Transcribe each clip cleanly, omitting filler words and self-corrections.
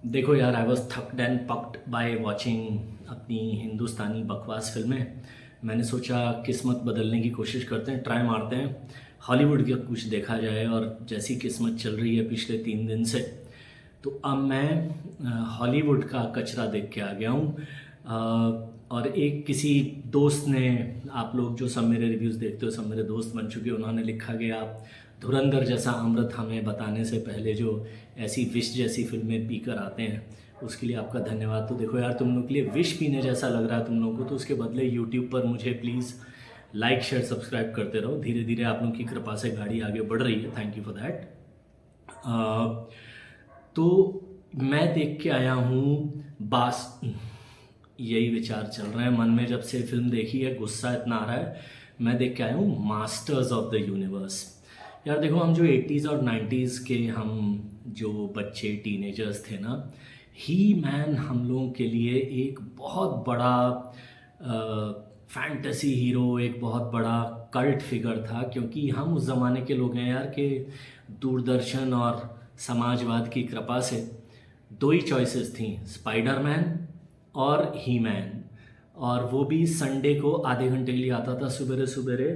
देखो यार, I was थक्ड एंड पक्ड बाय वॉचिंग अपनी हिंदुस्तानी बकवास फिल्में। मैंने सोचा किस्मत बदलने की कोशिश करते हैं, ट्राई मारते हैं, हॉलीवुड का कुछ देखा जाए। और जैसी किस्मत चल रही है पिछले 3 दिन से, तो अब मैं हॉलीवुड का कचरा देख के आ गया हूँ। और एक किसी दोस्त ने, आप लोग जो सब मेरे रिव्यूज़ देखते हो सब मेरे दोस्त बन चुके, उन्होंने लिखा कि आप धुरंधर जैसा अमृत हमें बताने से पहले जो ऐसी विश जैसी फिल्में पीकर आते हैं, उसके लिए आपका धन्यवाद। तो देखो यार, तुम लोग के लिए विश पीने जैसा लग रहा है तुम लोगों को, तो उसके बदले यूट्यूब पर मुझे प्लीज़ लाइक शेयर सब्सक्राइब करते रहो। धीरे धीरे आप लोगों की कृपा से गाड़ी आगे बढ़ रही है, थैंक यू फॉर दैट। तो मैं देख के आया हूँ बास। यही विचार चल रहे हैं मन में जब से फिल्म देखी है, गुस्सा इतना आ रहा है। मैं देख के आया हूँ मास्टर्स ऑफ द यूनिवर्स। यार देखो, हम जो 80s और 90s के हम जो बच्चे टीनेजर्स थे ना, ही मैन हम लोगों के लिए एक बहुत बड़ा फैंटेसी हीरो, एक बहुत बड़ा कल्ट फिगर था। क्योंकि हम उस ज़माने के लोग हैं यार कि दूरदर्शन और समाजवाद की कृपा से दो ही चॉइसेस थी, स्पाइडरमैन और ही मैन। और वो भी संडे को आधे घंटे के लिए आता था, सुबह सुबह।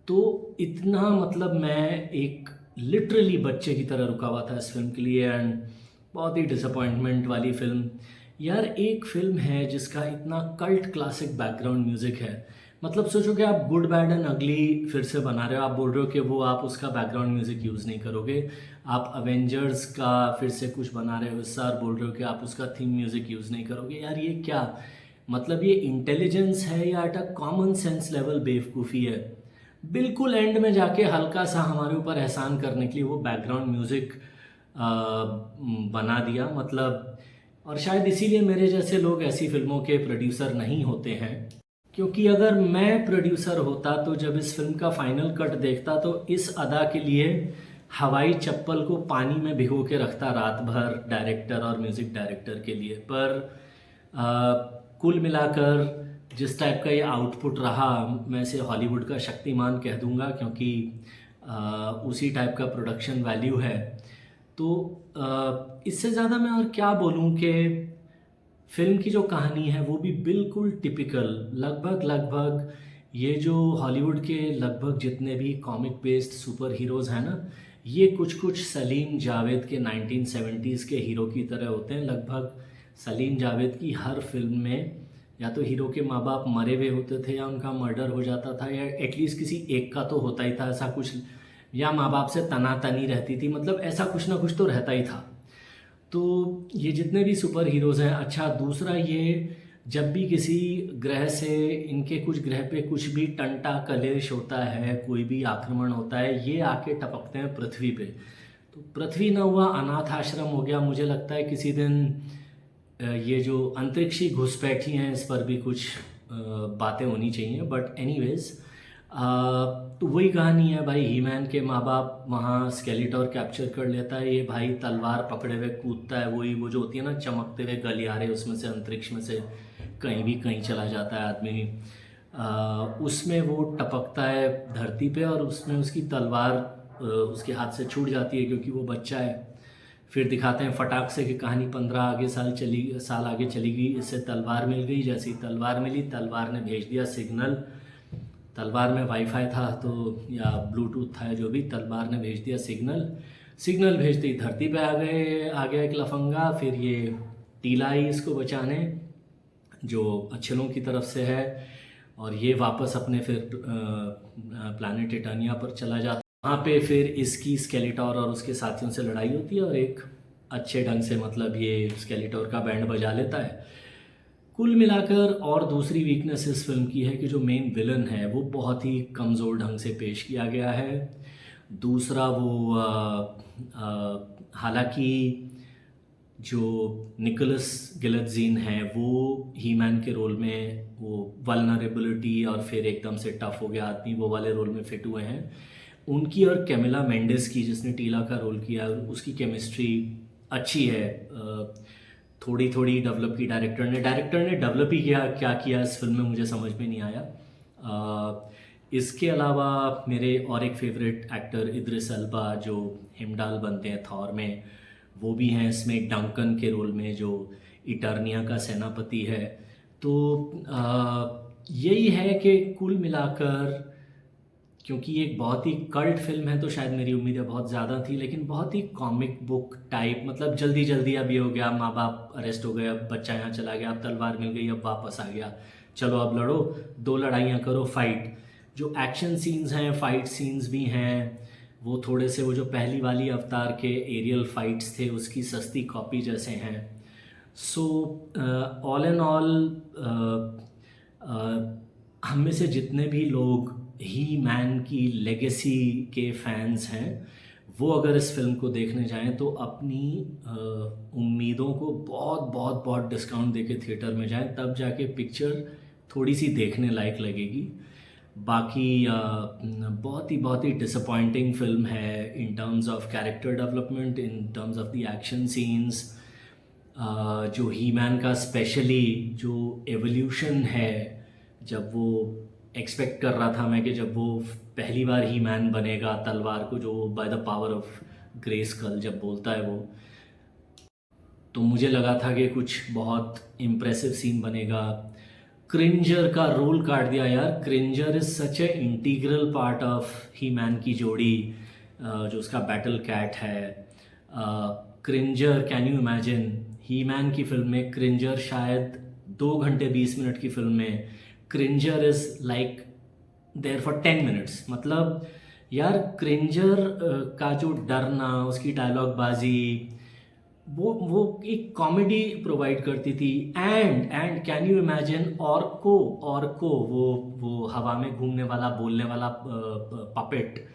तो इतना मतलब मैं एक लिटरली बच्चे की तरह रुका हुआ था इस फिल्म के लिए। एंड बहुत ही डिसअपॉइंटमेंट वाली फिल्म। यार, एक फिल्म है जिसका इतना कल्ट क्लासिक बैकग्राउंड म्यूज़िक है। मतलब सोचो कि आप गुड बैड एंड अगली फिर से बना रहे हो, आप बोल रहे हो कि वो आप उसका बैकग्राउंड म्यूज़िक यूज़ नहीं करोगे। आप अवेंजर्स का फिर से कुछ बना रहे हो हिस्सा और बोल रहे हो कि आप उसका थीम म्यूज़िक यूज़ नहीं करोगे। यार ये क्या मतलब, ये इंटेलिजेंस है या at a common sense level बेवकूफ़ी है? बिल्कुल एंड में जाके हल्का सा हमारे ऊपर एहसान करने के लिए वो बैकग्राउंड म्यूज़िक बना दिया मतलब। और शायद इसीलिए मेरे जैसे लोग ऐसी फिल्मों के प्रोड्यूसर नहीं होते हैं। क्योंकि अगर मैं प्रोड्यूसर होता तो जब इस फिल्म का फाइनल कट देखता तो इस अदा के लिए हवाई चप्पल को पानी में भिगो के रखता रात भर, डायरेक्टर और म्यूज़िक डायरेक्टर के लिए। पर कुल मिलाकर जिस टाइप का ये आउटपुट रहा, मैं इसे हॉलीवुड का शक्तिमान कह दूंगा, क्योंकि उसी टाइप का प्रोडक्शन वैल्यू है। तो इससे ज़्यादा मैं और क्या बोलूँ कि फिल्म की जो कहानी है वो भी बिल्कुल टिपिकल, लगभग लगभग ये जो हॉलीवुड के लगभग जितने भी कॉमिक बेस्ड सुपर हीरोज़ हैं ना, ये कुछ कुछ सलीम जावेद के 1970s के हीरो की तरह होते हैं। लगभग सलीम जावेद की हर फिल्म में या तो हीरो के माँ बाप मरे हुए होते थे, या उनका मर्डर हो जाता था, या एटलीस्ट किसी एक का तो होता ही था ऐसा कुछ, या माँ बाप से तनातनी रहती थी। मतलब ऐसा कुछ ना कुछ तो रहता ही था। तो ये जितने भी सुपर हीरोज़ हैं। अच्छा, दूसरा ये, जब भी किसी ग्रह से, इनके कुछ ग्रह पे कुछ भी टंटा कलेश होता है, कोई भी आक्रमण होता है, ये आके टपकते हैं पृथ्वी पे। तो पृथ्वी ना हुआ अनाथ आश्रम हो गया। मुझे लगता है किसी दिन ये जो अंतरिक्षी घुसपैठी हैं इस पर भी कुछ बातें होनी चाहिए। बट एनीवेज, तो वही कहानी है भाई। ही मैन के माँ बाप वहाँ स्केलेटोर कैप्चर कर लेता है, ये भाई तलवार पकड़े हुए कूदता है, वही वो जो होती है ना चमकते हुए गलियारे, उसमें से अंतरिक्ष में से कहीं भी कहीं चला जाता है आदमी। उसमें वो टपकता है धरती पे, और उसमें उसकी तलवार उसके हाथ से छूट जाती है क्योंकि वो बच्चा है। फिर दिखाते हैं फटाक से कि कहानी 15 आगे साल आगे चली गई, इससे तलवार मिल गई। जैसे ही तलवार मिली, तलवार ने भेज दिया सिग्नल। तलवार में वाईफाई था तो, या ब्लूटूथ था, जो भी, तलवार ने भेज दिया सिग्नल। सिग्नल भेजते ही धरती पे आ गया एक लफंगा। फिर ये टीला आई इसको बचाने, जो अच्छे लोगों की तरफ से है। और ये वापस अपने फिर प्लानट टिटानिया पर चला जाता। वहाँ पे फिर इसकी स्केलेटोर और उसके साथियों से लड़ाई होती है, और एक अच्छे ढंग से मतलब ये स्केलेटोर का बैंड बजा लेता है। कुल मिलाकर, और दूसरी वीकनेस इस फिल्म की है कि जो मेन विलन है वो बहुत ही कमज़ोर ढंग से पेश किया गया है। दूसरा वो हालांकि जो निकोलस गिलेटजीन है वो ही मैन के रोल में वो वल्नरेबिलिटी और फिर एकदम से टफ हो गया आदमी, वो वाले रोल में फिट हुए हैं। उनकी और कैमिला मेंडिस की, जिसने टीला का रोल किया, उसकी केमिस्ट्री अच्छी है। थोड़ी थोड़ी डेवलप की डायरेक्टर ने डेवलप ही किया, क्या किया इस फिल्म में मुझे समझ में नहीं आया। इसके अलावा मेरे और एक फेवरेट एक्टर इद्रिस एल्बा, जो हिमडाल बनते हैं थॉर में, वो भी हैं इसमें डंकन के रोल में, जो इटर्निया का सेनापति है। तो यही है कि कुल मिलाकर, क्योंकि ये एक बहुत ही कल्ट फिल्म है तो शायद मेरी उम्मीदें बहुत ज़्यादा थी, लेकिन बहुत ही कॉमिक बुक टाइप, मतलब जल्दी जल्दी अब ये हो गया, माँ बाप अरेस्ट हो गए, अब बच्चा यहाँ चला गया, अब तलवार मिल गई, अब वापस आ गया, चलो अब लड़ो, 2 लड़ाइयाँ करो, फाइट। जो एक्शन सीन्स हैं, फाइट सीन्स भी हैं, वो थोड़े से वो जो पहली वाली अवतार के एरियल फाइट्स थे उसकी सस्ती कॉपी जैसे हैं। सो ऑल एंड ऑल हम में से जितने भी लोग ही मैन की लेगेसी के फैंस हैं, वो अगर इस फिल्म को देखने जाएं तो अपनी उम्मीदों को बहुत बहुत बहुत डिस्काउंट देके थिएटर में जाएं, तब जाके पिक्चर थोड़ी सी देखने लायक लगेगी। बाकी बहुत ही डिसअपॉइंटिंग फिल्म है in terms of character development, in terms of the action scenes. जो ही मैन का स्पेशली जो एवोल्यूशन है, जब वो एक्सपेक्ट कर रहा था मैं कि जब वो पहली बार ही मैन बनेगा, तलवार को जो बाय द पावर ऑफ ग्रेस्कल जब बोलता है वो, तो मुझे लगा था कि कुछ बहुत इम्प्रेसिव सीन बनेगा। क्रिंजर का रोल काट दिया यार। Cringer is such a integral part of He Man की जोड़ी, जो उसका बैटल कैट है। Cringer, can you imagine, He Man की फिल्म में क्रिंजर शायद 2 घंटे 20 मिनट की फिल्म में Cringer is like there for 10 minutes. मतलब यार क्रिंजर का जो डरना, उसकी डायलॉग बाजी, वो एक कॉमेडी प्रोवाइड करती थी। And can you imagine Orko, वो हवा में घूमने वाला, बोलने वाला पपेट,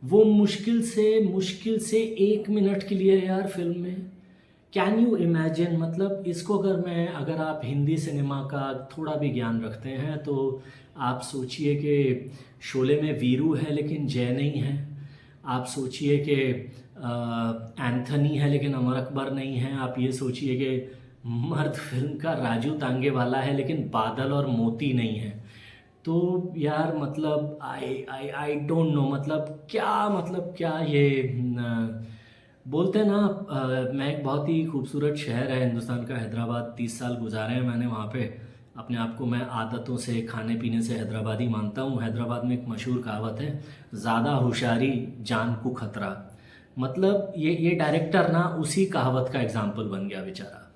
वो मुश्किल से 1 मिनट के लिए यार फिल्म में। कैन यू इमेजिन, मतलब इसको अगर आप हिंदी सिनेमा का थोड़ा भी ज्ञान रखते हैं तो आप सोचिए कि शोले में वीरू है लेकिन जय नहीं है। आप सोचिए कि एंथनी है लेकिन अमर अकबर नहीं है। आप ये सोचिए कि मर्द फिल्म का राजू तांगे वाला है लेकिन बादल और मोती नहीं है। तो यार मतलब आई डोंट नो, मतलब क्या ये बोलते हैं ना, मैं एक बहुत ही खूबसूरत शहर है हिंदुस्तान का हैदराबाद, 30 साल गुजारे हैं मैंने वहाँ पे। अपने आप को मैं आदतों से, खाने पीने से हैदराबादी मानता हूँ। हैदराबाद में एक मशहूर कहावत है, ज़्यादा होशियारी जान को खतरा। मतलब ये डायरेक्टर ना उसी कहावत का एग्जाम्पल बन गया बेचारा।